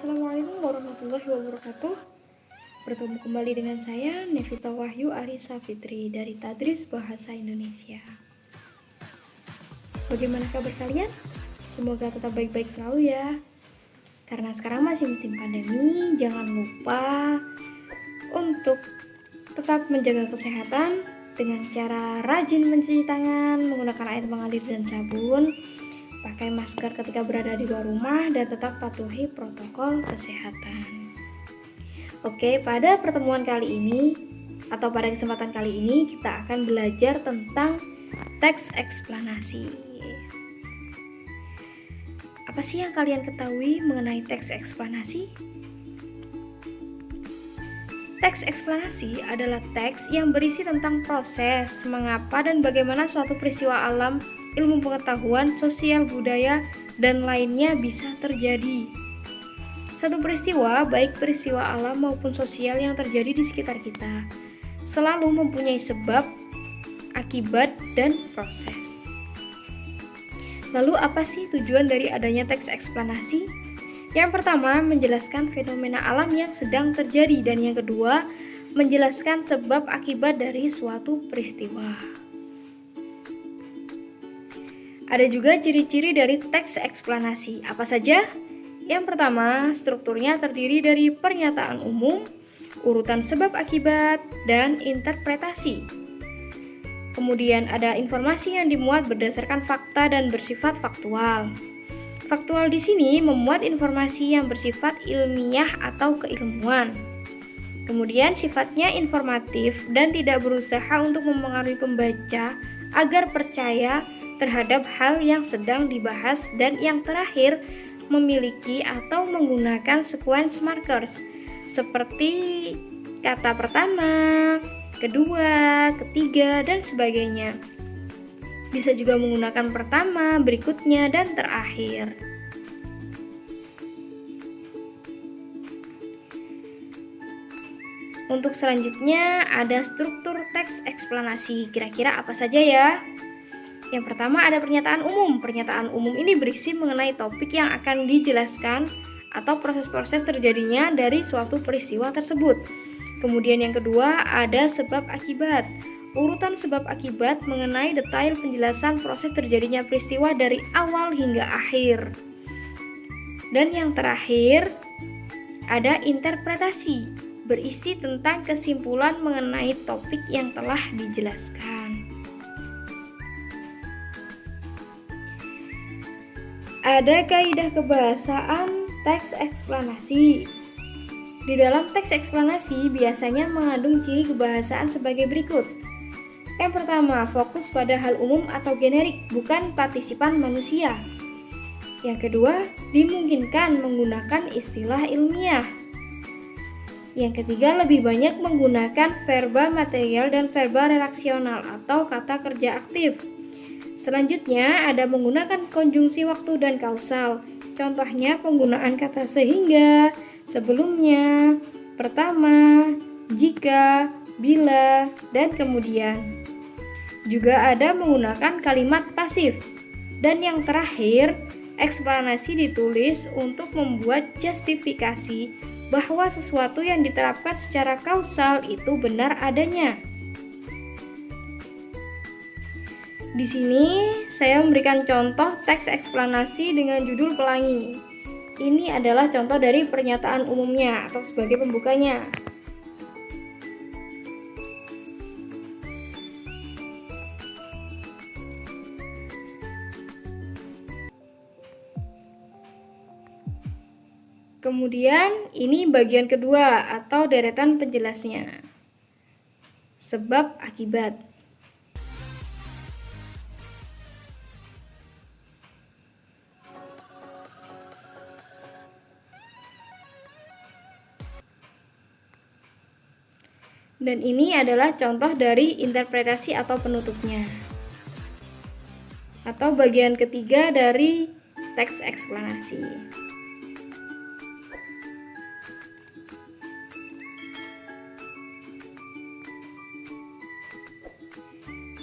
Assalamualaikum warahmatullahi wabarakatuh. Bertemu kembali dengan saya Nevita Wahyu Arisa Fitri dari Tadris Bahasa Indonesia. Bagaimana kabar kalian? Semoga tetap baik-baik selalu ya. Karena sekarang masih musim pandemi, jangan lupa untuk tetap menjaga kesehatan dengan cara rajin mencuci tangan, menggunakan air mengalir dan sabun, pakai masker ketika berada di luar rumah, dan tetap patuhi protokol kesehatan. Oke, pada pertemuan kali ini atau pada kesempatan kali ini kita akan belajar tentang teks eksplanasi. Apa sih yang kalian ketahui mengenai teks eksplanasi? Teks eksplanasi adalah teks yang berisi tentang proses, mengapa dan bagaimana suatu peristiwa alam, ilmu pengetahuan, sosial, budaya, dan lainnya bisa terjadi. Satu peristiwa, baik peristiwa alam maupun sosial yang terjadi di sekitar kita, selalu mempunyai sebab, akibat, dan proses. Lalu apa sih tujuan dari adanya teks eksplanasi? Yang pertama, menjelaskan fenomena alam yang sedang terjadi, dan yang kedua, menjelaskan sebab akibat dari suatu peristiwa. Ada juga ciri-ciri dari teks eksplanasi. Apa saja? Yang pertama, strukturnya terdiri dari pernyataan umum, urutan sebab akibat, dan interpretasi. Kemudian ada informasi yang dimuat berdasarkan fakta dan bersifat faktual. Faktual di sini memuat informasi yang bersifat ilmiah atau keilmuan. Kemudian sifatnya informatif dan tidak berusaha untuk mempengaruhi pembaca agar percaya terhadap hal yang sedang dibahas, dan yang terakhir memiliki atau menggunakan sequence markers seperti kata pertama, kedua, ketiga, dan sebagainya. Bisa juga menggunakan pertama, berikutnya, dan terakhir. Untuk selanjutnya ada struktur teks eksplanasi. Kira-kira apa saja ya? Yang pertama ada pernyataan umum. Pernyataan umum ini berisi mengenai topik yang akan dijelaskan atau proses-proses terjadinya dari suatu peristiwa tersebut. Kemudian yang kedua ada sebab akibat. Urutan sebab akibat mengenai detail penjelasan proses terjadinya peristiwa dari awal hingga akhir. Dan yang terakhir ada interpretasi, berisi tentang kesimpulan mengenai topik yang telah dijelaskan. Ada kaidah kebahasaan teks eksplanasi. Di dalam teks eksplanasi biasanya mengandung ciri kebahasaan sebagai berikut. Yang pertama, fokus pada hal umum atau generik, bukan partisipan manusia. Yang kedua, dimungkinkan menggunakan istilah ilmiah. Yang ketiga, lebih banyak menggunakan verba material dan verba relaksional atau kata kerja aktif. Selanjutnya, ada menggunakan konjungsi waktu dan kausal. Contohnya penggunaan kata sehingga, sebelumnya, pertama, jika, bila, dan kemudian. Juga ada menggunakan kalimat pasif. Dan yang terakhir, eksplanasi ditulis untuk membuat justifikasi bahwa sesuatu yang diterapkan secara kausal itu benar adanya. Di sini saya memberikan contoh teks eksplanasi dengan judul pelangi. Ini adalah contoh dari pernyataan umumnya atau sebagai pembukanya. Kemudian ini bagian kedua atau deretan penjelasnya. Sebab akibat. Dan ini adalah contoh dari interpretasi atau penutupnya. Atau bagian ketiga dari teks eksplanasi.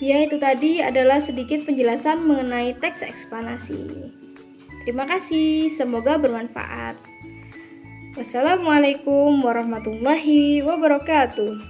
Ya, itu tadi adalah sedikit penjelasan mengenai teks eksplanasi. Terima kasih, semoga bermanfaat. Wassalamualaikum warahmatullahi wabarakatuh.